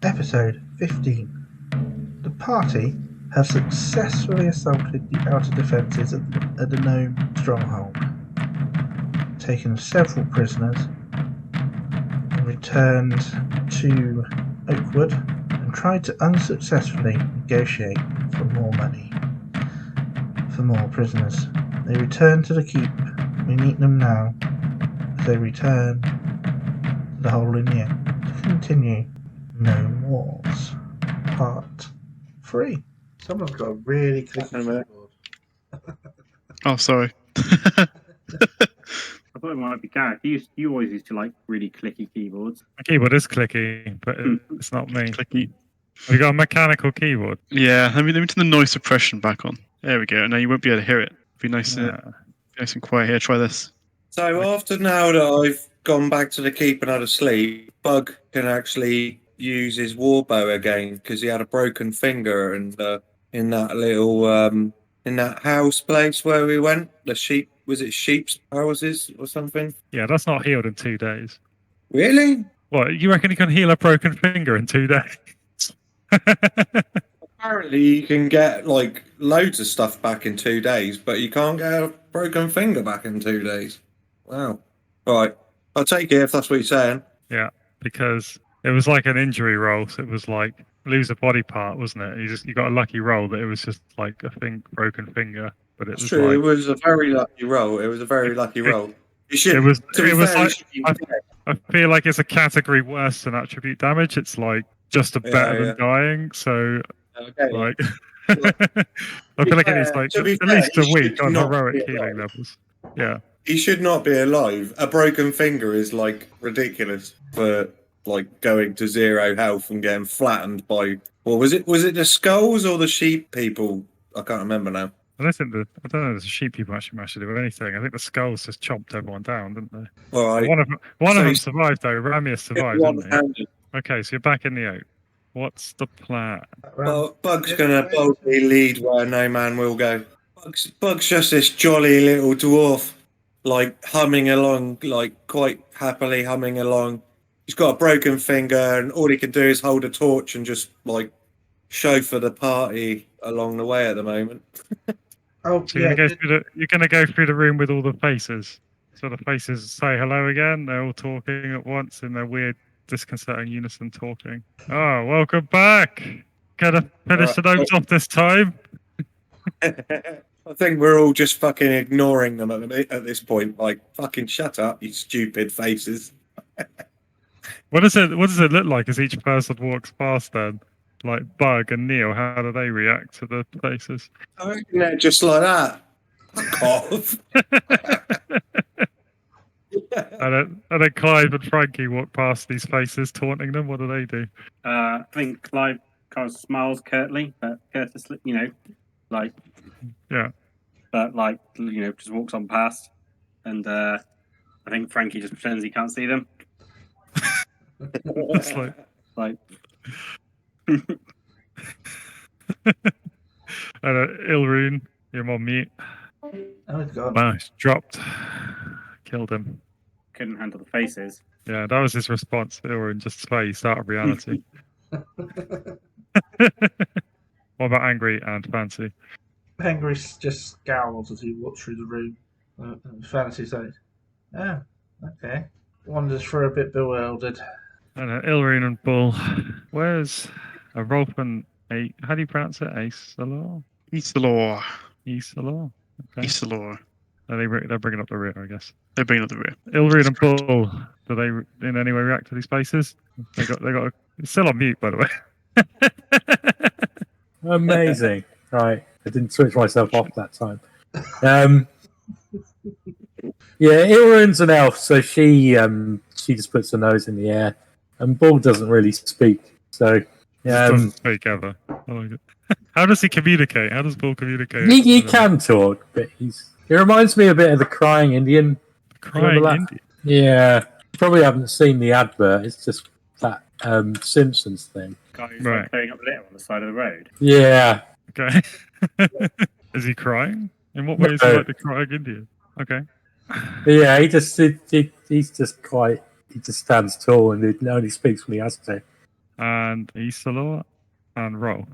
Episode 15. The party have successfully assaulted the outer defences of the Gnome stronghold, taken several prisoners, and returned to Oakwood and tried to unsuccessfully negotiate for more money, for more prisoners. They return to the keep. We meet them now as they return to the hole in the end to continue Gnome Wars Part 3. Someone's got a really clicky keyboard. Oh, sorry. I thought it might be Gareth. You always used to like really clicky keyboards. My keyboard is clicky, but it's not me. Clicky. Have you got a mechanical keyboard? Yeah, let me turn the noise suppression back on. There we go. Now you won't be able to hear it. It'll be nice, nice and quiet here. Try this. So after now that I've gone back to the keep and had a sleep, Bug can actually use his warbow again because he had a broken finger and in that little in that house place where we went, the sheep, was it sheep's houses or something? Yeah, that's not healed in 2 days. Really? What, you reckon you can heal a broken finger in 2 days? Apparently you can get like loads of stuff back in 2 days, but you can't get a broken finger back in 2 days. Wow. Right. I'll take it if that's what you're saying. Yeah, because it was like an injury roll, so it was like lose a body part, wasn't it? You got a lucky roll that it was just like a broken finger, but it was true. like, It was a very lucky roll. It was a very lucky roll. You should. it was fair, like, I feel like it's a category worse than attribute damage. It's like just better than dying. So okay. like, I feel like it is like at least a week on heroic healing levels. Yeah. He should not be alive. A broken finger is like ridiculous for like going to 0 health and getting flattened by. Well, was it the skulls or the sheep people? I can't remember now. I don't know. The sheep people actually managed to do anything. I think the skulls just chomped everyone down, didn't they? All right. One of them survived though. Ramius survived, didn't he? Okay, so you're back in the oak. What's the plan? Well, Bug's gonna boldly lead where no man will go. Bug's just this jolly little dwarf, like humming along, like quite happily humming along. He's got a broken finger, and all he can do is hold a torch and just like chauffeur the party along the way at the moment. So you're gonna go through the room with all the faces. So the faces say hello again. They're all talking at once in their weird, disconcerting unison talking. Oh, welcome back. Gonna finish the notes off this time. I think we're all just fucking ignoring them at this point. Like, fucking shut up, you stupid faces. What does it look like as each person walks past then? Like Bug and Neil, how do they react to the faces? I reckon they're just like that. Fuck off. And then Clive and Frankie walk past these faces, taunting them. What do they do? I think Clive kind of smiles curtly, but courteously, like yeah, but like just walks on past, and I think Frankie just pretends he can't see them. It's like. And Ilrune, you're on mute. Oh god. Wow, he's dropped. Killed him. Couldn't handle the faces. Yeah, that was his response. Ilrune just spaced out of reality. What about Angry and Fancy? Angry just scowls as he walks through the room. Fancy says, "Oh, okay." Wanders for a bit bewildered. And Ilrune and Bull. Where's a Rolf and how do you pronounce it? Isilor? Isilor. Okay. Isilor. They're bringing up the rear, I guess. They're bringing up the rear. Ilrune and Bull. Do they in any way react to these faces? They got. It's still on mute, by the way. Amazing. Right, I didn't switch myself off that time. Yeah, Ilrune's an elf, so she just puts her nose in the air, and Bull doesn't really speak. So doesn't speak ever. I like it. How does he communicate? How does Bull communicate? He can talk, but he reminds me a bit of the Crying Indian. Crying Indian? Yeah, you probably haven't seen the advert. It's just that Simpsons thing. Guy who's like clearing up litter on the side of the road. Yeah. Okay. Is he crying? In what way is he like the Crying Indian? Okay. Yeah, he's just quite. He just stands tall and he only speaks when he has to. and Isolor and Roll.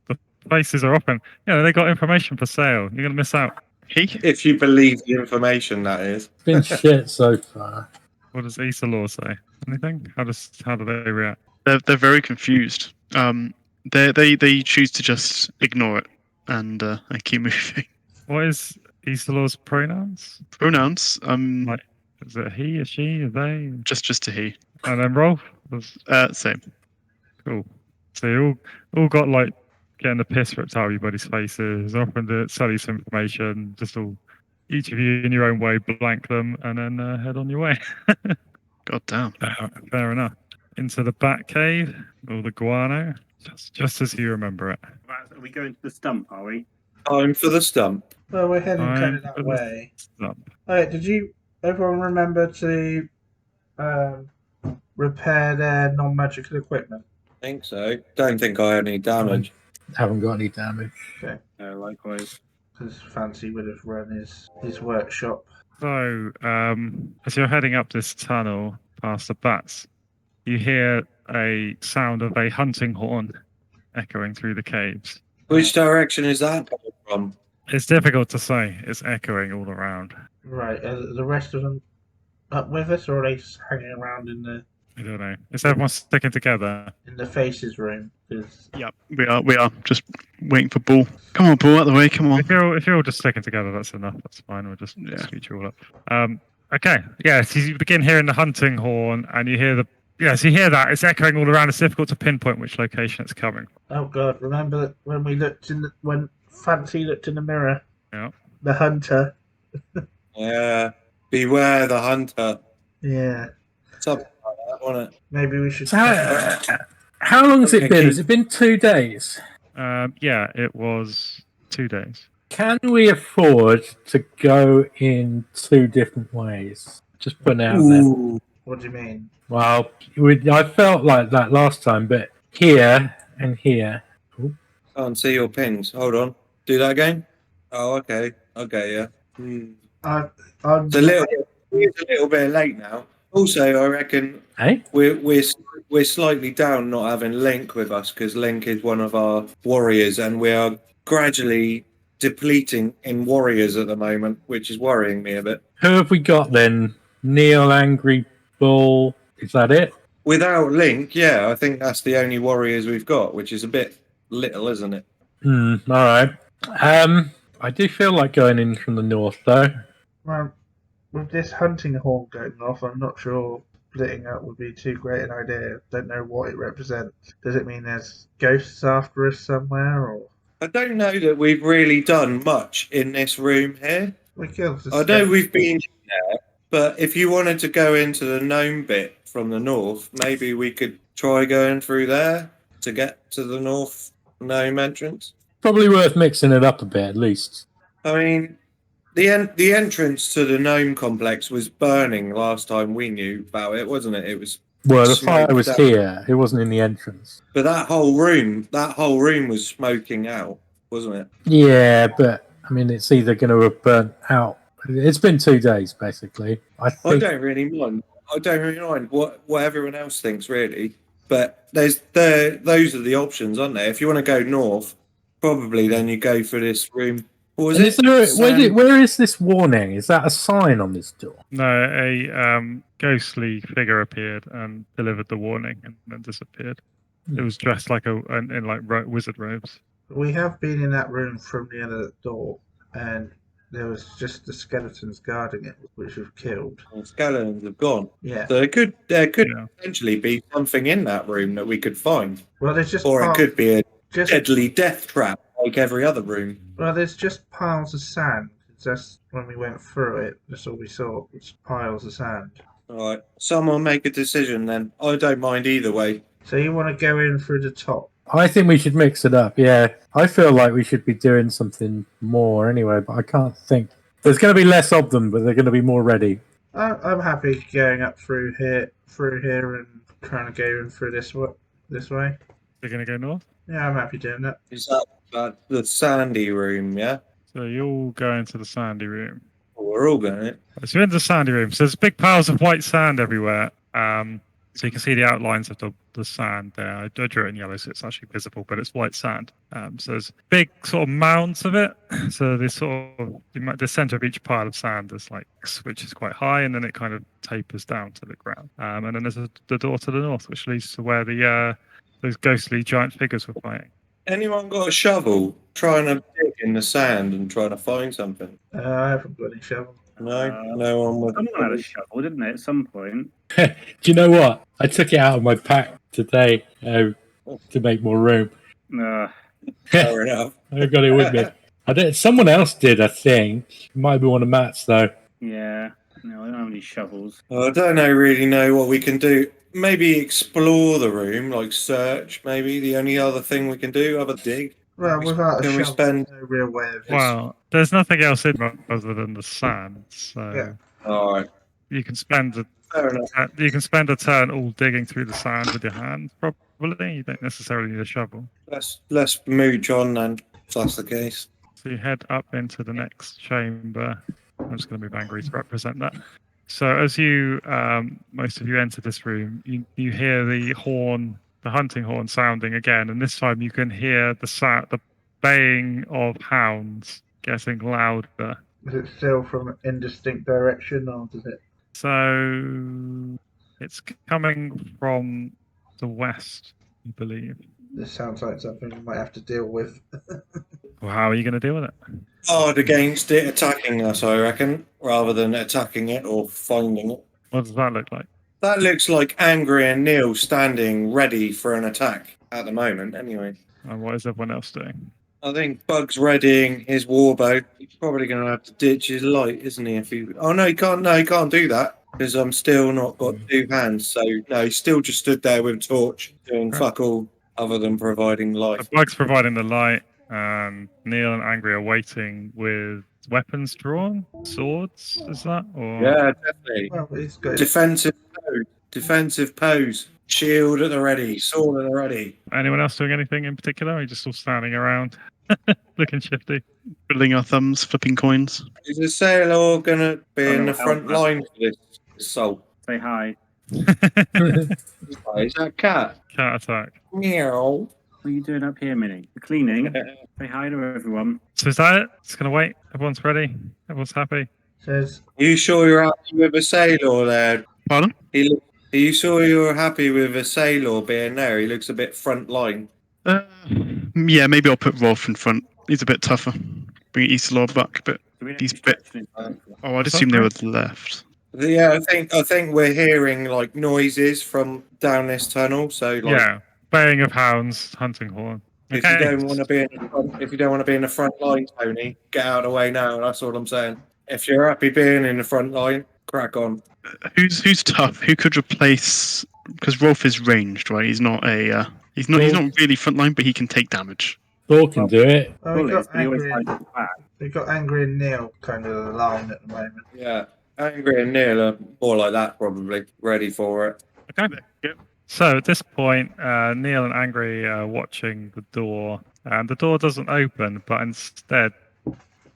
The faces are open. Yeah, they got information for sale. You're going to miss out. He? If you believe the information, that is. It's been shit so far. What does Isolor say? Anything? How do they react? They're very confused. They choose to just ignore it and keep moving. What is Isolor's pronouns? Pronouns. Like, is it he, a she, a they? Just to he. And then Rolf? Same. Cool. So you all got like getting the piss ripped out of everybody's faces, offering to sell you some information, just all each of you in your own way blank them and then head on your way. God damn. Fair enough. Into the bat cave, all the guano, just as you remember it. Right, are we going to the stump, are we? Time for the stump. Well, we're heading kind Time of for that the way. Stump. Alright, did you everyone remember to repair their non-magical equipment? I think so. Don't think I had any damage. Haven't got any damage. Okay. Likewise. Because Fancy would have run his workshop. So, as you're heading up this tunnel past the bats, you hear a sound of a hunting horn echoing through the caves. Which direction is that coming from? It's difficult to say. It's echoing all around. Right, are the rest of them up with us, or are they hanging around in I don't know. Is everyone sticking together? the faces room? 'Cause Yep. We are just waiting for Bull. Come on, Bull, out the way. Come on. If you're all just sticking together, that's enough. That's fine. We'll just speed you all up. Okay. Yeah. So you begin hearing the hunting horn, and you hear so you hear that it's echoing all around. It's difficult to pinpoint which location it's coming. oh god, remember when we looked when Fancy looked in the mirror? Yeah. The hunter. Yeah. Beware the hunter. Yeah. Something like that, wasn't it? Maybe we should. So how long has it been? Okay. Has it been 2 days? Yeah. It was 2 days. Can we afford to go in 2 different ways? Just putting it out there. Ooh. What do you mean? Well, I felt like that last time, but here and here. Can't see your pins. Hold on. Do that again. Oh, okay. Okay, yeah. I'm It's a little bit late now. Also, I reckon Hey? we're slightly down not having Link with us because Link is one of our warriors, and we are gradually depleting in warriors at the moment, which is worrying me a bit. Who have we got then? Neil, Angry Bull. Is that it? Without Link, yeah, I think that's the only warriors we've got, which is a bit little, isn't it? All right. I do feel like going in from the north, though. Well, with this hunting horn going off, I'm not sure splitting up would be too great an idea. Don't know what it represents. Does it mean there's ghosts after us somewhere, or I don't know that we've really done much in this room here. we killed the I know we've been there, but if you wanted to go into the gnome bit from the north, maybe we could try going through there to get to the north gnome entrance. Probably worth mixing it up a bit, at least. I mean, the entrance to the gnome complex was burning last time we knew about it, wasn't it? It was. Well, the fire smoked was out. here. It wasn't in the entrance. But that whole room was smoking out, wasn't it? Yeah, but I mean, it's either going to have burnt out. It's been 2 days, basically. I I don't really mind. What everyone else thinks, really. But those are the options, aren't they? If you want to go north, probably then you go for this room. What was And it? where is this warning? Is that a sign on this door? No, a ghostly figure appeared and delivered the warning and then disappeared. It was dressed like in wizard robes. We have been in that room from the other door, and there was just the skeletons guarding it, which we've killed. The skeletons have gone. Yeah. So there could Yeah. potentially be something in that room that we could find, Well, there's just or it could be a just deadly death trap like every other room. well, there's just piles of sand. Just when we went through it, that's all we saw. It's piles of sand. All right, someone make a decision then. I don't mind either way. So you want to go in through the top? I think we should mix it up, yeah. I feel like we should be doing something more anyway, but I can't think. There's going to be less of them, but they're going to be more ready. I'm happy going up through here, and trying to go in through this way. They're going to go north? Yeah, I'm happy doing that. Is that the sandy room? Yeah, So you all go into the sandy room. well, we're all going. So you're in the sandy room. So there's big piles of white sand everywhere. So you can see the outlines of the sand there. I drew it in yellow, so it's actually visible, but it's white sand. So there's big sort of mounds of it. So this sort of the center of each pile of sand is like which is quite high, and then it kind of tapers down to the ground. And then there's the door to the north, which leads to where the those ghostly giant figures were fighting. Anyone got a shovel? Trying to dig in the sand and trying to find something? I haven't got any shovel. No, no one would. Someone had a shovel, didn't they, at some point? Do you know what? I took it out of my pack today to make more room. Fair enough. I got it with me. Someone else did, I think. It might be one of Matt's, though. Yeah. No, I don't have any shovels. Well, I don't really know what we can do. Maybe explore the room, like search. Maybe the only other thing we can do, other dig. Well, without a Can we shovel, spend- there's no real way of Well, there's nothing else in other than the sand, so Yeah. All right. you can spend Fair enough. you can spend a turn all digging through the sand with your hands. Probably, you don't necessarily need a shovel. Let's mooch on then. If that's the case. So you head up into the next chamber. I'm just going to move angry to represent that. So as you, most of you enter this room, you hear the horn, the hunting horn sounding again, and this time you can hear the baying of hounds getting louder. Is it still from an indistinct direction, or does it? So it's coming from the west, I believe. This sounds like something we might have to deal with. Well, how are you going to deal with it? Hard against it attacking us, I reckon, rather than attacking it or finding it. What does that look like? That looks like Angry and Neil standing ready for an attack at the moment, anyway. And what is everyone else doing? I think Bug's readying his warbow. He's probably going to have to ditch his light, isn't he? Oh, no, he can't. No, he can't do that because I'm still not got two hands. So, no, he's still just stood there with a torch doing fuck all other than providing light. The Bug's providing the light, and Neil and Angry are waiting with weapons drawn? Swords, is that? Or... Yeah, definitely. Well, he's got Defensive pose. Shield at the ready. Sword at the ready. Anyone else doing anything in particular? Or are you just all standing around looking shifty? Twiddling our thumbs, flipping coins. Is the sailor going to be in the front help. line for this assault? Say hi. Is that cat? Cat attack. Meow. What are you doing up here, Minnie? You're cleaning. Say hi to everyone. So is that it? Just going to wait? Everyone's ready? Everyone's happy? says, You sure you're happy with a sailor there? Pardon? Are you sure you're happy with a sailor being there? He looks a bit front line. Yeah, maybe I'll put Rolf in front. He's a bit tougher. Bring Isolor back a bit. Do we have He's any bit- distractions? Oh, I'd assume they were left. Yeah, I think we're hearing like noises from down this tunnel. So like, Yeah. Baying of hounds, hunting horn. if you don't want to be in the front, if you don't want to be in the front line, Tony, get out of the way now. That's all I'm saying. If you're happy being in the front line, crack on. Who's tough? Who could replace? Because Rolf is ranged, right? He's not a. He's not really frontline, but he can take damage. Thor can do it. oh, we've Bullets, got but he always Angry, hides at the back. we've got Angry and Neil kind of aligned at the moment. Yeah, Angry and Neil are more like that, probably ready for it. Okay. So at this point, Neil and Angry are watching the door, and the door doesn't open, but instead,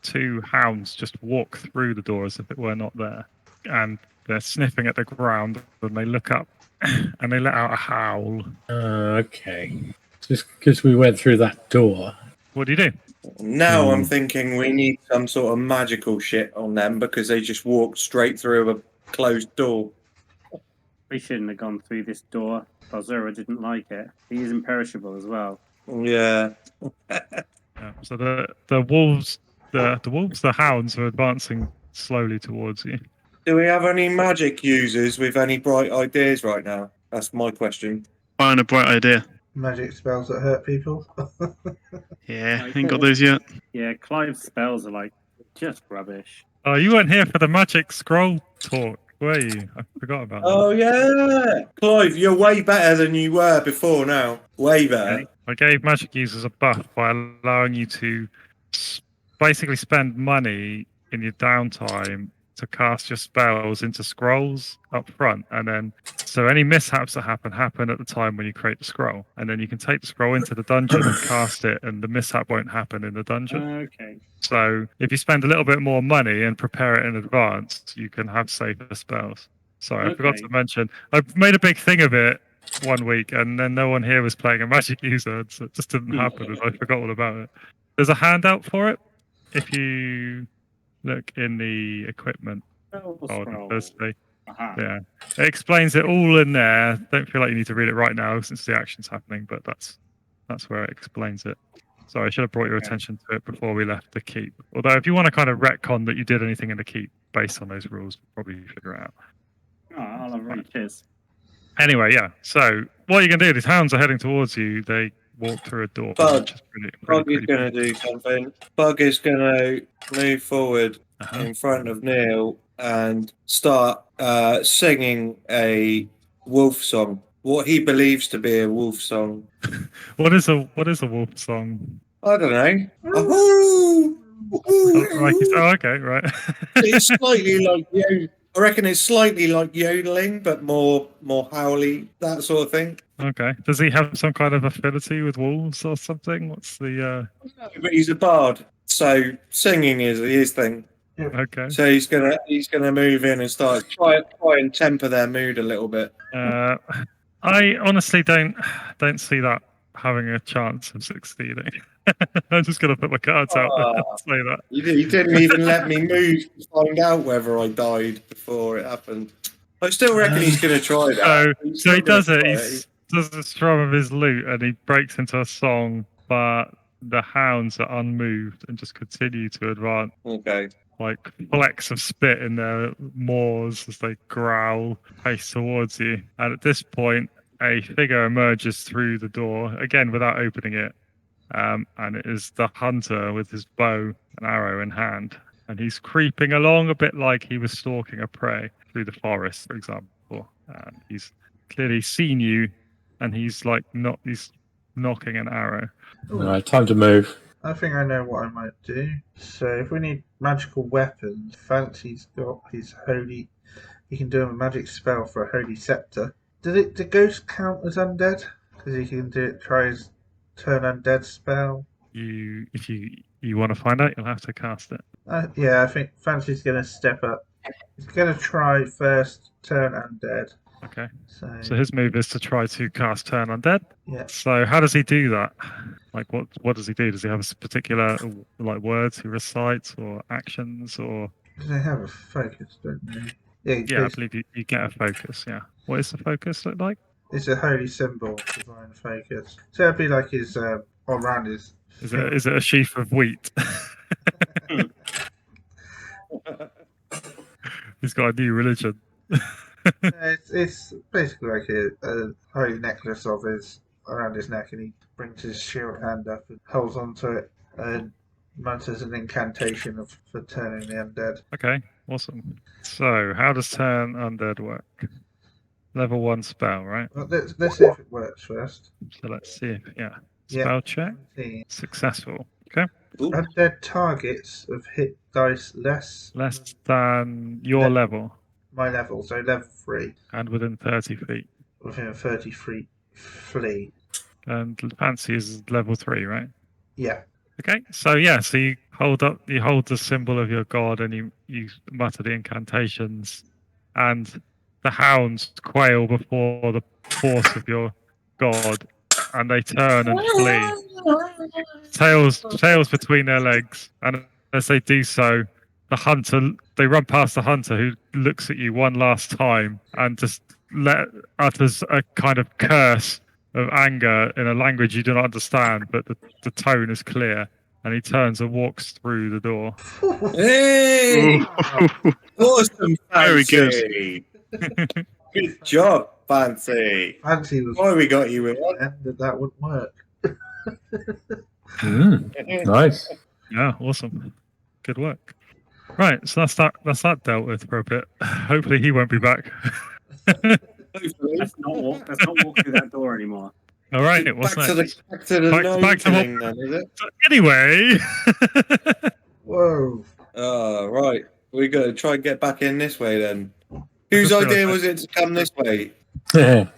two hounds just walk through the door as if it were not there, and they're sniffing at the ground. And they look up, and they let out a howl. Okay. Just because we went through that door. What do you do? Now I'm thinking we need some sort of magical shit on them because they just walked straight through a closed door. We shouldn't have gone through this door. Balzura didn't like it. He is imperishable as well. Yeah. Yeah, so the wolves, the hounds are advancing slowly towards you. Do we have any magic users with any bright ideas right now? That's my question. Find a bright idea. Magic spells that hurt people. Yeah, ain't got those yet. Yeah, Clive's spells are like just rubbish. Oh, you weren't here for the magic scroll talk, were you? I forgot about that. Oh, yeah. Clive, you're way better than you were before now. Way better. I gave magic users a buff by allowing you to basically spend money in your downtime to cast your spells into scrolls up front, and then so any mishaps that happen at the time when you create the scroll, and then you can take the scroll into the dungeon and cast it, and the mishap won't happen in the dungeon. Okay. So if you spend a little bit more money and prepare it in advance, you can have safer spells. Sorry, I forgot Okay. to mention. I made a big thing of it one week, and then no one here was playing a magic user, so it just didn't happen, and I forgot all about it. There's a handout for it if you look in the equipment folder. There's the Aha. Yeah, it explains it all in there. Don't feel like you need to read it right now since the action's happening, but that's where it explains it. Sorry, I should have brought your Okay. attention to it before we left the keep. Although, if you want to kind of retcon that you did anything in the keep based on those rules, we'll probably figure it out. Oh, I'll have a read. Cheers. Anyway, yeah. So what you can do? These hounds are heading towards you. They walk through a door, Bug. which is pretty Bug is creepy. going to do something. Bug is going to move forward in front of Neil and start singing a wolf song. What he believes to be a wolf song. What is a wolf song? I don't know. Oh, Okay, right. it's slightly like I reckon it's slightly like yodeling, but more howly, that sort of thing. Okay. Does he have some kind of affinity with wolves or something? What's the But he's a bard, so singing is his thing. okay? So he's gonna move in and start try and temper their mood a little bit. I honestly don't see that having a chance of succeeding. I'm just gonna put my cards out there and say that. He didn't even let me move to find out whether I died before it happened. I still reckon he's gonna try that. So he does it. He does the strum of his lute and he breaks into a song, but the hounds are unmoved and just continue to advance. Okay. Like flecks of spit in their maws as they growl, pace towards you. And at this point, a figure emerges through the door, again without opening it. And it is the hunter with his bow and arrow in hand. And he's creeping along a bit like he was stalking a prey through the forest, for example. And he's clearly seen you, and he's knocking an arrow. All right, time to move. I think I know what I might do. So if we need magical weapons, Fancy's got his holy. He can do a magic spell for a holy scepter. Did the ghost count as undead? Because he can do it. Try his turn undead spell. If you want to find out, you'll have to cast it. Yeah, I think Fancy's going to step up. He's going to try first turn undead. Okay. So his move is to try to cast Turn Undead. Yeah. So how does he do that? Like what does he do? Does he have a particular like words he recites or actions or? Do they have a focus? Don't they? Yeah, I believe you get a focus. Yeah. What is the focus look like? It's a holy symbol, divine focus. So it'd be like his all around his. Is it a sheaf of wheat? He's got a new religion. It's basically like a holy necklace of his around his neck, and he brings his shield hand up and holds onto it and mutters an incantation for turning the undead. Okay, awesome. So, how does Turn Undead work? Level 1 spell, right? Well, let's see if it works first. So let's see if spell check 17. successful. Okay. Ooh. Undead targets of hit dice less than your level my level, so level 3, and within 30 feet. within a 30 feet flee. And Fancy is level 3, right? Yeah. Okay, so you hold the symbol of your god and you mutter the incantations, and the hounds quail before the force of your god, and they turn and flee, tails between their legs, and as they do so, they run past the hunter, who looks at you one last time and just utters a kind of curse of anger in a language you do not understand, but the tone is clear, and he turns and walks through the door. Hey! Awesome, Very Fancy! Good job, Fancy! Fancy was Why we got you in? that wouldn't work. Nice. Yeah, awesome. Good work. Right, so that's that dealt with for a bit. Hopefully he won't be back. Let's not walk through that door anymore. All right, what's back next? to the gnome back to thing, then, is it? Anyway. Whoa. Right. We got to try and get back in this way then. Whose idea was it to come this way?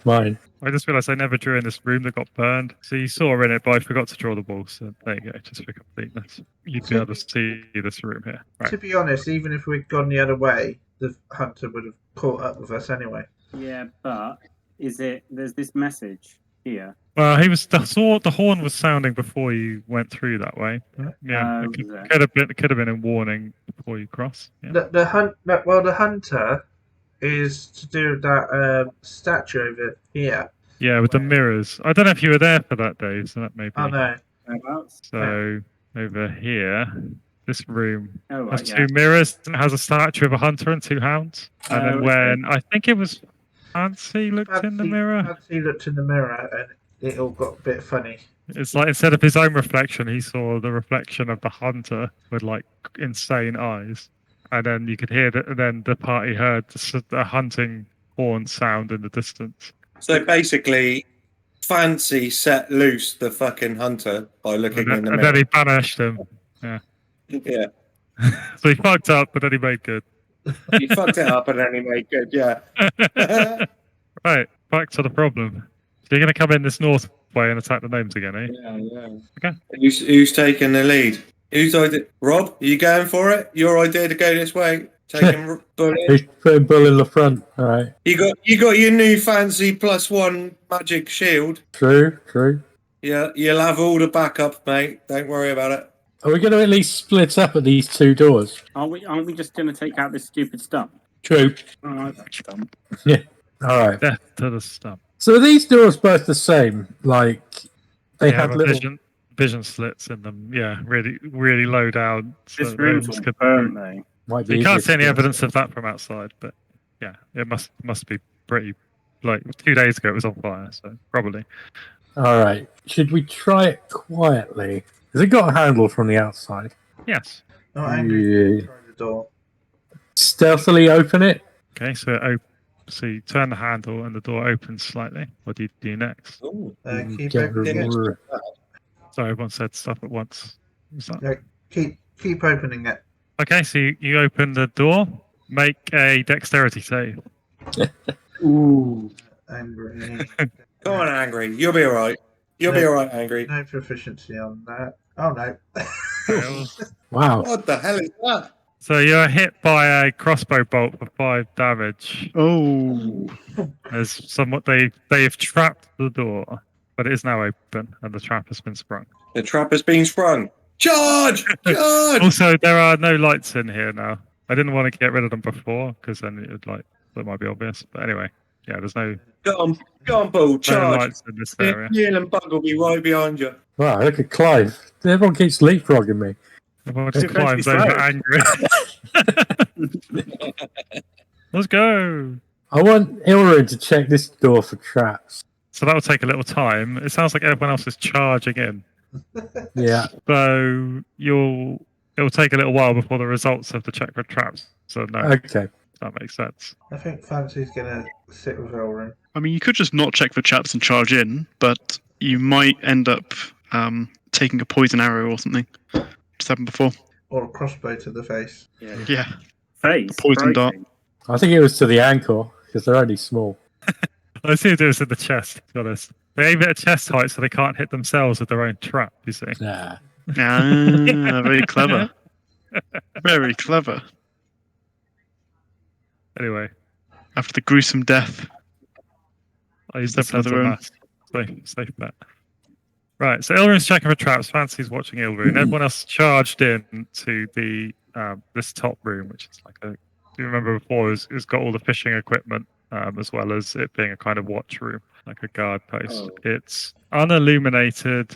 Mine. I just realised I never drew in this room that got burned. So you saw in it, but I forgot to draw the wall. So there you go, just for completeness. You'd be able to see this room here. Right. To be honest, even if we'd gone the other way, the hunter would have caught up with us anyway. Yeah, but there's this message here. Well, the horn was sounding before you went through that way. Yeah, Was it it? could have been a warning before you cross. Yeah. The hunter is to do that statue over here. Yeah, with the mirrors. I don't know if you were there for that, Dave, so that may be. Oh no. Whereabouts? So over here, this room Oh, has right, two yeah. mirrors and it has a statue of a hunter and two hounds. And then Oh, when I think it was Fancy looked in the mirror, Fancy looked in the mirror and it all got a bit funny. it's like instead of his own reflection, he saw the reflection of the hunter with like insane eyes. And then you could hear that. And then the party heard the hunting horn sound in the distance. So basically, Fancy set loose the fucking hunter by looking in the And mirror. then he banished him. Yeah. Yeah. So he fucked up, but then he made good. He fucked it up and then he made good, yeah. Right, back to the problem. So you're going to come in this north way and attack the gnomes again, eh? Yeah. Okay. Who's taking the lead? Whose idea? Rob, are you going for it? Your idea to go this way? Taking Bull in? He's putting Bull in the front. All right. You got your new fancy +1 magic shield. True. Yeah, you'll have all the backup, mate. Don't worry about it. Are we going to at least split up at these two doors? Aren't we just going to take out this stupid Stump? True. Oh, I like that Stump. All right. Death to the stump. So are these doors both the same? Like they They have have little. vision slits in them. Yeah, really low down. So This room's gnomes all could- burnt, though. Might be You can't see easier any to- evidence of that from outside, but yeah, it must be pretty. Like 2 days ago, it was on fire, so probably. All right. Should we try it quietly? Has it got a handle from the outside? Yes. Not angry. Yeah. Try the door. Stealthily open it. Okay, so you turn the handle and the door opens slightly. What do you do next? Ooh. Keep Get opening it. rid- Sorry, everyone said stuff at once. Was that- Keep opening it. Okay, so you open the door. Make a dexterity save. Ooh. Angry. Come on, Angry. You'll be all right. You'll be all right, Angry. No proficiency on that. Oh no. Fails. Wow. What the hell is that? So you're hit by a crossbow bolt for 5 damage. Oh, There's somewhat they've trapped the door, but it is now open and the trap has been sprung. The trap has been sprung. Charge! Charge! Also, there are no lights in here now. I didn't want to get rid of them before because then that might be obvious. But anyway, yeah, there's no Go on, Bull. Charge. lights in this area. Neil and Bug will be right behind you. Wow. Look at Clive. Everyone keeps leapfrogging me. Everyone just It's actually climbs over slow. angry. Let's go. I want Ilrin to check this door for traps. So that will take a little time. It sounds like everyone else is charging in. Yeah. So it will take a little while before the results of the check for traps. So no, Okay. that makes sense. I think Fancy's gonna sit with Elrin. I mean, you could just not check for chaps and charge in, but you might end up taking a poison arrow or something. Just happened before. Or a crossbow to the face. Yeah. Face. Poison dart. frightening. I think it was to the ankle because they're only small. I see it is in the chest, to be honest. They aim it at chest height so they can't hit themselves with their own trap, you see. Nah. Ah, very clever. Very clever. Anyway, After the gruesome death. I used Step the out of the room. Safe bet. Right, so Ilrin's checking for traps. Fancy's watching Ilrin. Everyone else charged in to the this top room, which is like a. Do you remember before? It's got all the fishing equipment, as well as it being a kind of watch room, like a guard post. Oh. It's unilluminated,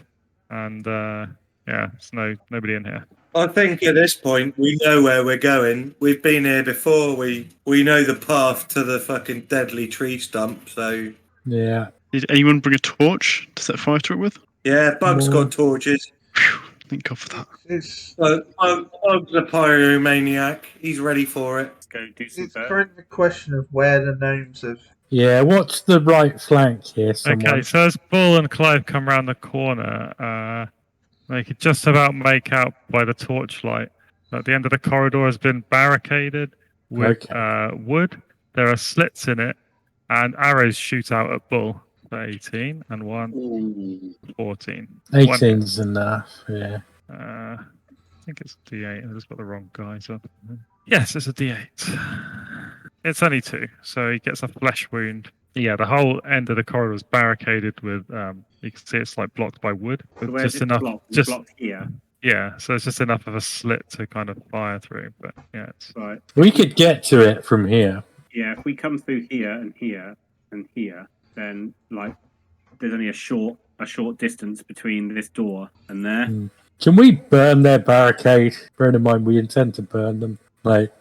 and there's nobody in here. I think at this point we know where we're going. We've been here before. We know the path to the fucking deadly tree stump. So Yeah. Did anyone bring a torch to set fire to it with? yeah, Bug's got torches. Phew, thank God for that. It's Bug's a pyromaniac. He's ready for it. Let's go do some it's dirt. kind of a question of where the gnomes have. Yeah. What's the right flank here? Someone? Okay, so as Bull and Clive come round the corner, they could just about make out by the torchlight that the end of the corridor has been barricaded with wood. There are slits in it, and arrows shoot out at Bull for 18, and 1, 14. 18's enough. Yeah. I think it's D8. I just got the wrong guys up. Yes, it's a D8. It's only 2, so he gets a flesh wound. Yeah, the whole end of the corridor is barricaded with. You can see it's like blocked by wood, with Where's just it enough. blocked? It's Just blocked here. yeah, so it's just enough of a slit to kind of fire through. But yeah, it's Right. We could get to it from here. Yeah, if we come through here and here and here, then like there's only a short distance between this door and there. Can we burn their barricade? Bearing in mind we intend to burn them. Like,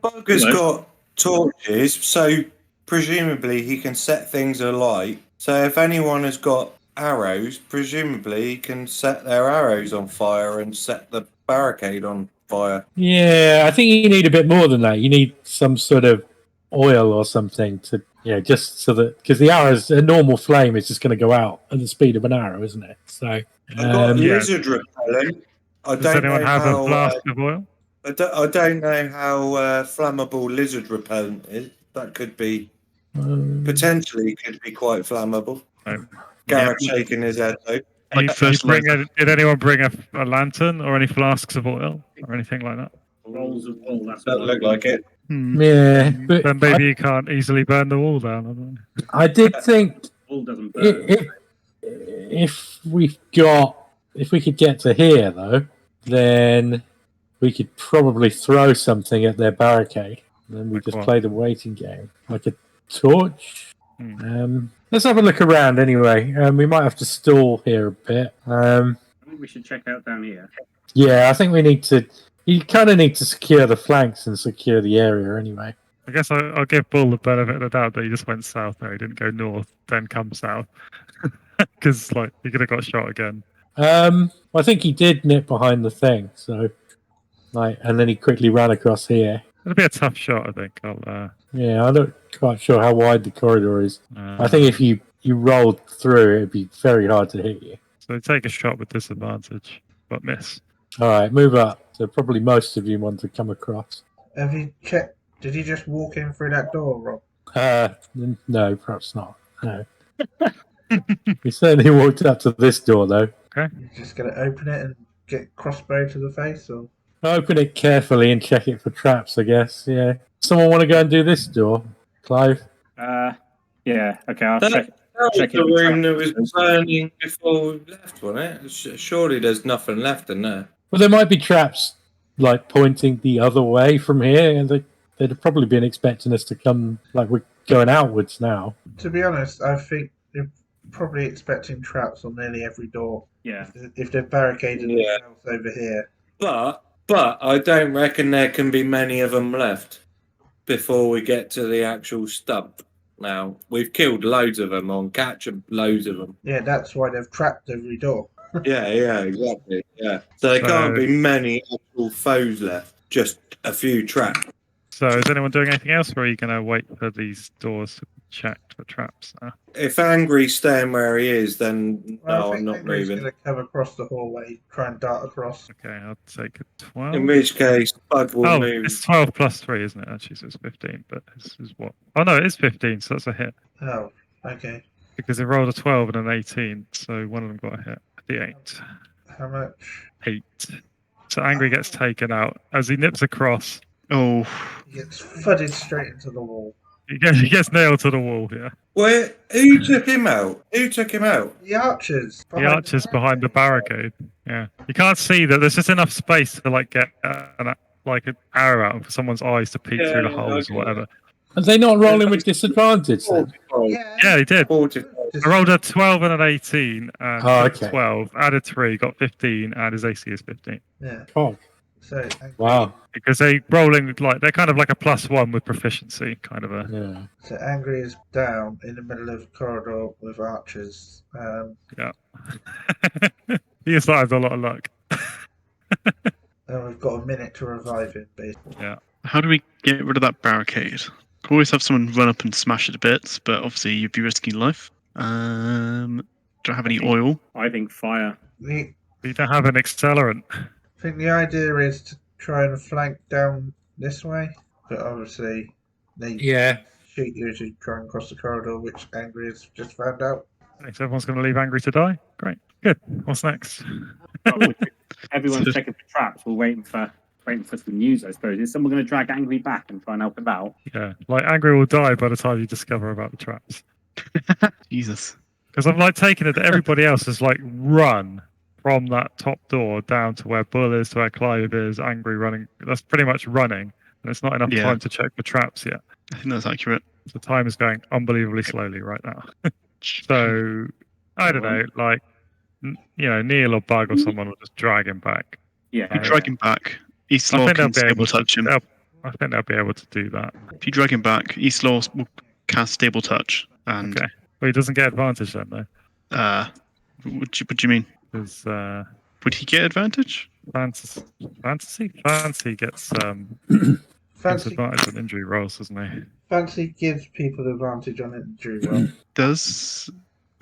Bug has Hello? got torches, so presumably he can set things alight. So if anyone has got arrows, presumably he can set their arrows on fire and set the barricade on fire. yeah, I think you need a bit more than that. You need some sort of oil or something to, just so that, because the arrows, a normal flame is just going to go out at the speed of an arrow, isn't it? So, I've got yeah. lizard repellent. I Does don't anyone know have how. a flask of oil? I don't know how flammable lizard repellent is. That could be potentially could be quite flammable. No. Garrett shaking his head though. Like first Did anyone bring a lantern or any flasks of oil or anything like that? Rolls of wool. That's That what look like it. Yeah, but Then maybe you can't easily burn the wall down. I don't know. I did think wool doesn't burn. if we could get to here though, then we could probably throw something at their barricade. And then we Like just what? play the waiting game, like a torch. Hmm. Let's have a look around anyway. We might have to stall here a bit. I think we should check out down here. Yeah, I think we need to. You kind of need to secure the flanks and secure the area anyway. I guess I'll give Bull the benefit of the doubt that he just went south there. He didn't go north, then come south. Because like he could have got shot again. I think he did nip behind the thing, so and then he quickly ran across here. It'll be a tough shot, I think. Yeah, I'm not quite sure how wide the corridor is. I think if you rolled through, it'd be very hard to hit you. So take a shot with disadvantage, but miss. All right, move up. So probably most of you want to come across. Have you checked? Did he just walk in through that door, Rob? No, perhaps not. No. He certainly walked up to this door, though. You're just going to open it and get crossbow to the face, or? Open it carefully and check it for traps, I guess. Yeah. Someone want to go and do this door? Clive? Yeah. Okay, I'll That check. was check the it. room that was burning before we left, wasn't it? Surely there's nothing left in there. Well, there might be traps, like, pointing the other way from here, and they'd have probably been expecting us to come, like, we're going outwards now. To be honest, I think they're probably expecting traps on nearly every door. Yeah. If they've barricaded Yeah. themselves over here. But I don't reckon there can be many of them left before we get to the actual stump. Now, we've killed loads of them on catch, loads of them. Yeah, that's why they've trapped every door. Yeah, exactly. Yeah. So there can't be many actual foes left, just a few traps. So is anyone doing anything else, or are you going to wait for these doors to check for traps? If Angry's staying where he is, then no, I'm not Angry's moving. going to come across the hallway, try and dart across. Okay, I'll take a 12. In which case, Bug will move. It's 12 plus 3, isn't it? Actually, so it's 15, but this is what? Oh, no, it is 15, so that's a hit. Oh, okay. Because they rolled a 12 and an 18, so one of them got a hit. The 8. How much? 8. So Angry gets taken out. As he nips across, Oh, He gets thudded straight into the wall. he gets nailed to the wall, yeah. Where? Who took him out? Who took him out? The archers. The archer's behind the barricade. Yeah. You can't see that. There's just enough space to like get an arrow out for someone's eyes to peek through the holes or whatever. Are they not rolling with disadvantage then? Yeah, he did. 45. I rolled a 12 and an 18 and okay. 12, added 3, got 15, and his AC is 15. Yeah. Oh, So wow. Because they're kind of like a +1 with proficiency, kind of a. Yeah. So Angry is down in the middle of the corridor with archers. Yeah. He has a lot of luck. And we've got a minute to revive him, basically. Yeah. how do we get rid of that barricade? Could always have someone run up and smash it to bits, but obviously you'd be risking life. Don't have any oil. I think fire. We You don't have an accelerant. I think the idea is to try and flank down this way, but obviously they shoot you as you try and cross the corridor, which Angry has just found out. Thanks. Everyone's going to leave Angry to die. Great. Good. What's next? Everyone's checking for traps. We're waiting for waiting for some news, I suppose. Is someone going to drag Angry back and try and help him out? Yeah, like Angry will die by the time you discover about the traps. Jesus. Because I'm like taking it that everybody else has like run from that top door down to where Bull is, to where Clive is, Angry running. That's pretty much running. And it's not enough Yeah. time to check the traps yet. I think that's accurate. So time is going unbelievably slowly right now. So I don't know, like Neil or Bug or someone will just drag him back. Yeah. If you drag him back, East I Law think they'll can be able stable touch him. I think they'll be able to do that. If you drag him back, East Law will cast stable touch. And Okay. Well, he doesn't get advantage then, though. what do you mean? Because Would he get advantage? Fancy gets Fancy, advantage on injury rolls, doesn't he? Fancy gives people advantage on injury roll. Does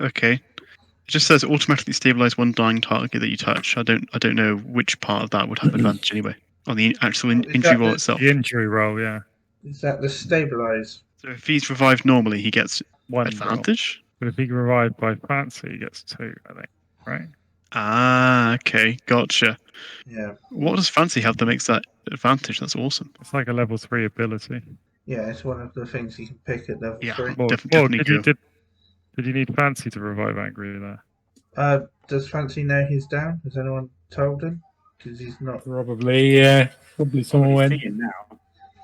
okay. It just says automatically stabilize one dying target that you touch. I don't know which part of that would have advantage anyway on the actual injury roll itself. The injury roll, yeah. Is that the stabilize? So if he's revived normally, he gets One advantage. Roll. But if he revived by Fancy, he gets 2, I think. Right? Ah, okay, gotcha. Yeah. What does Fancy have that makes that advantage? That's awesome. It's like a level 3 ability. Yeah, it's one of the things you can pick at level Yeah. 3. Definitely Did you need Fancy to revive Angry there? Does Fancy know he's down? Has anyone told him? Because he's not. Probably, yeah. Probably someone He's went. seeing now.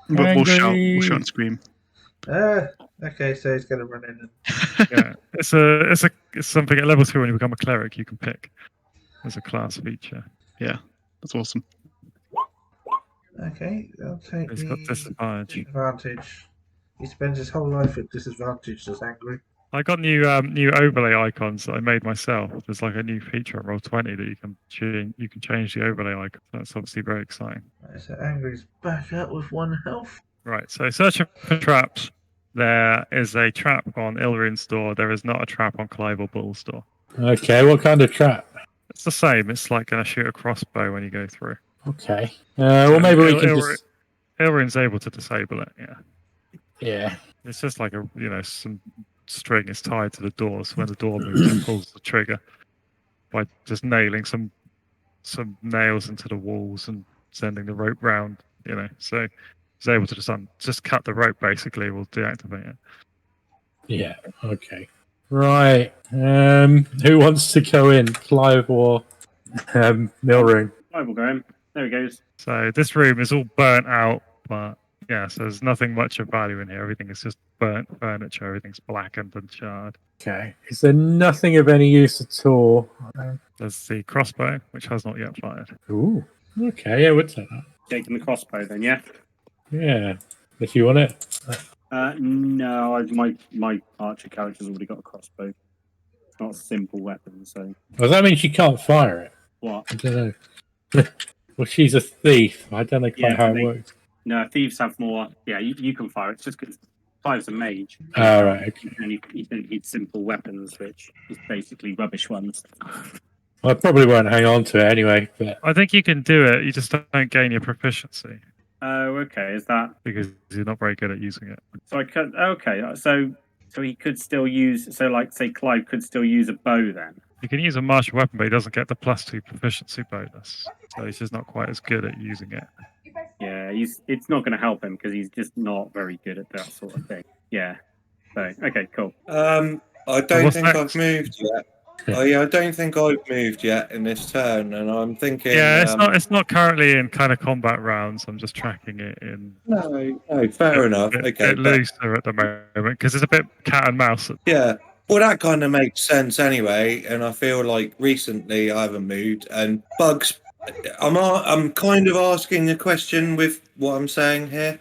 We'll shout Angry. and scream. Okay, so he's going to run in and. Yeah. It's something at level 3 when you become a cleric you can pick as a class feature. Yeah, that's awesome. Okay, I'll take He's the got disadvantage. advantage. He spends his whole life at disadvantage, does Angry. I got new overlay icons that I made myself. There's like a new feature on Roll20 that you can change the overlay icon. That's obviously very exciting. Right, so Angry's back up with 1 health. Right, so searching for traps. There is a trap on Ilrin's door. There is not a trap on Clive or Bull's door. Okay, what kind of trap? It's the same. It's like going to shoot a crossbow when you go through. Okay. Well, maybe we can just. Ilrin's able to disable it. Yeah. Yeah. It's just like some string is tied to the door, so when the door moves, it pulls the trigger by just nailing some nails into the walls and sending the rope round. So he's able to just cut the rope. Basically, will deactivate it. Yeah. Okay. Right. Who wants to go in, Clive or Milroon? I will go in. There he goes. So this room is all burnt out, but yeah, so there's nothing much of value in here. Everything is just burnt furniture. Everything's blackened and charred. Okay. Is there nothing of any use at all? There's the crossbow, which has not yet fired. Ooh. Okay. Yeah, we'll take that. Taking the crossbow then, yeah? Yeah. If you want it. No, my archer character's already got a crossbow. It's not a simple weapon, so. Well, that means she can't fire it. What? I don't know. Well, she's a thief. I don't know quite how it works. No, thieves have more. Yeah, you can fire it. It's just because Clive's a mage. Oh, right. Okay. And you don't need simple weapons, which is basically rubbish ones. Well, I probably won't hang on to it anyway. But I think you can do it. You just don't gain your proficiency. Oh, okay. Is that because you're not very good at using it? So I could. Okay, so he could still use. So, like, say, Clive could still use a bow then. You can use a martial weapon, but he doesn't get the +2 proficiency bonus, so he's just not quite as good at using it. Yeah, it's not going to help him because he's just not very good at that sort of thing. Yeah. So okay, cool. I don't think next? I've moved yet. I don't think I've moved yet in this turn, and I'm thinking. Yeah, it's not currently in kind of combat rounds. I'm just tracking it in. No, fair enough. Okay, bit looser at the moment because it's a bit cat and mouse. Yeah. Well, that kind of makes sense anyway, and I feel like recently I haven't moved. And Bugs, I'm kind of asking a question with what I'm saying here.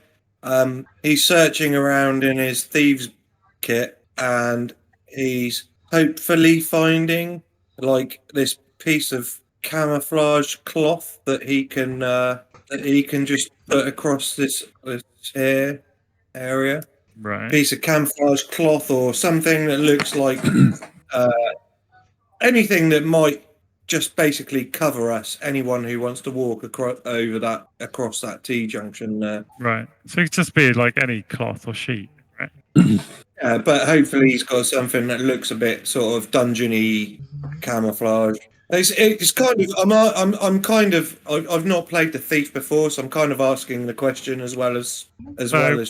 He's searching around in his thieves' kit, and he's hopefully finding like this piece of camouflage cloth that he can just put across this here area. Right. Piece of camouflage cloth or something that looks like anything that might just basically cover us. Anyone who wants to walk across that T junction there. Right. So it could just be like any cloth or sheet, right? But hopefully he's got something that looks a bit sort of dungeony camouflage. It's kind of I'm kind of I've not played the thief before, so I'm kind of asking the question as well as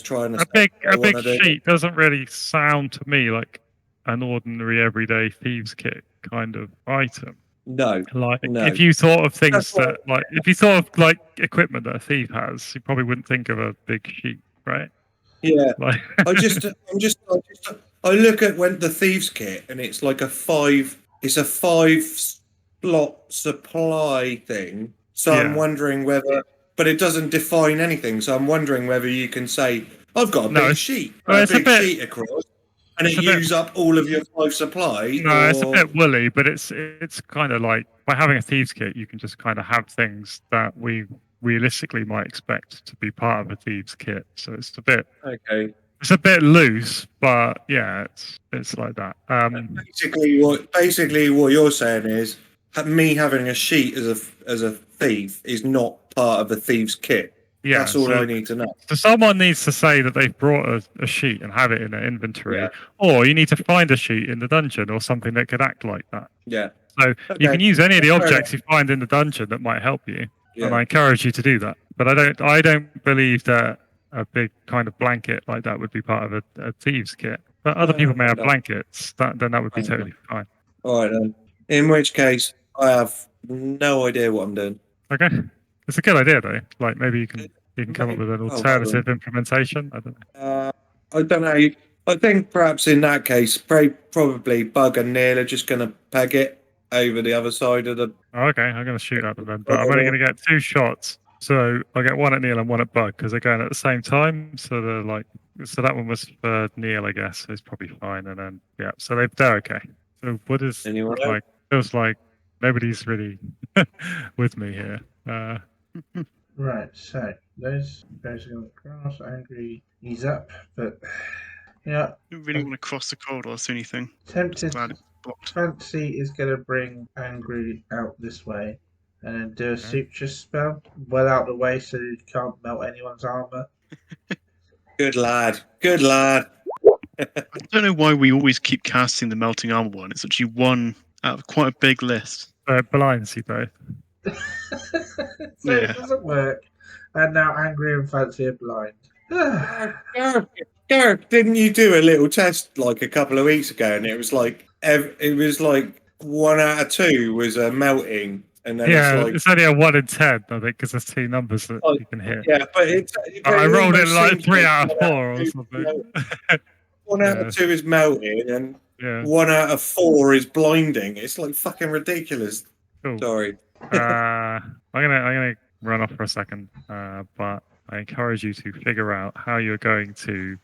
trying to. A big sheet doesn't really sound to me like an ordinary everyday thieves kit kind of item. No, Like no. if you thought of things That's that like if you thought of like equipment that a thief has, you probably wouldn't think of a big sheet, right? Yeah, Like I look at when the thieves kit and it's like it's a 5 slot supply thing. So I'm Yeah. wondering whether, but it doesn't define anything. So I'm wondering whether you can say, I've got a No, big it's- sheet, well, a it's a big bit- sheet across, and it's it a bit- use up all of your 5 supply. No, it's a or- bit woolly, but it's kind of like by having a thieves kit, you can just kind of have things that we realistically might expect to be part of a thieves kit. So it's a bit Okay. it's a bit loose, but yeah, it's like that. Basically what you're saying is me having a sheet as a thief is not part of the thieves kit. Yeah, That's all I need to know. So someone needs to say that they've brought a sheet and have it in their inventory, Yeah. or you need to find a sheet in the dungeon or something that could act like that. Yeah. So you Okay. can use any of the Fair objects you find in the dungeon that might help you, Yeah. and I encourage you to do that. But I don't believe that a big kind of blanket like that would be part of a thieves kit. But other people may have No. blankets. Then that would be totally fine. All right then. In which case, I have no idea what I'm doing. Okay, it's a good idea though. Like maybe you can come up with an Oh, alternative implementation. I don't know. I don't know. I think perhaps in that case, probably Bug and Neil are just going to peg it over the other side of the. Oh, okay, I'm going to shoot at them then, but I'm only going to get 2 shots. So I'll get one at Neil and one at Bug because they're going at the same time. So they're like, so that one was for Neil, I guess. So it's probably fine. And then yeah, so they're okay. So what is Anyone like? Feels like nobody's really with me here. Right, so those guys are going to cross. Angry, he's up, but yeah, I don't really want to cross the corridor. That's the only thing. tempted. Glad it's blocked. Fancy is going to bring Angry out this way and then do a suture spell well out the way so you can't melt anyone's armor. Good lad. Good lad. I don't know why we always keep casting the melting armor one. It's actually one out of quite a big list. Blinds you both. So it doesn't work. And now Angry and Fancy are blind. Gareth, didn't you do a little test like a couple of weeks ago, and it was like 1 out of 2 was melting, and then it's only a 1 in 10, I think, because there's 2 numbers that you can hit. Yeah, but I rolled it like 3 out of 4 or something. 1 out of 2 is melting, and Yeah. 1 out of 4 is blinding. It's like fucking ridiculous. Cool. Sorry. I'm gonna run off for a second, but I encourage you to figure out how you're going to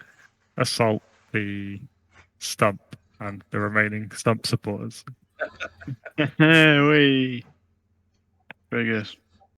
assault the Stump and the remaining Stump supporters. Very good.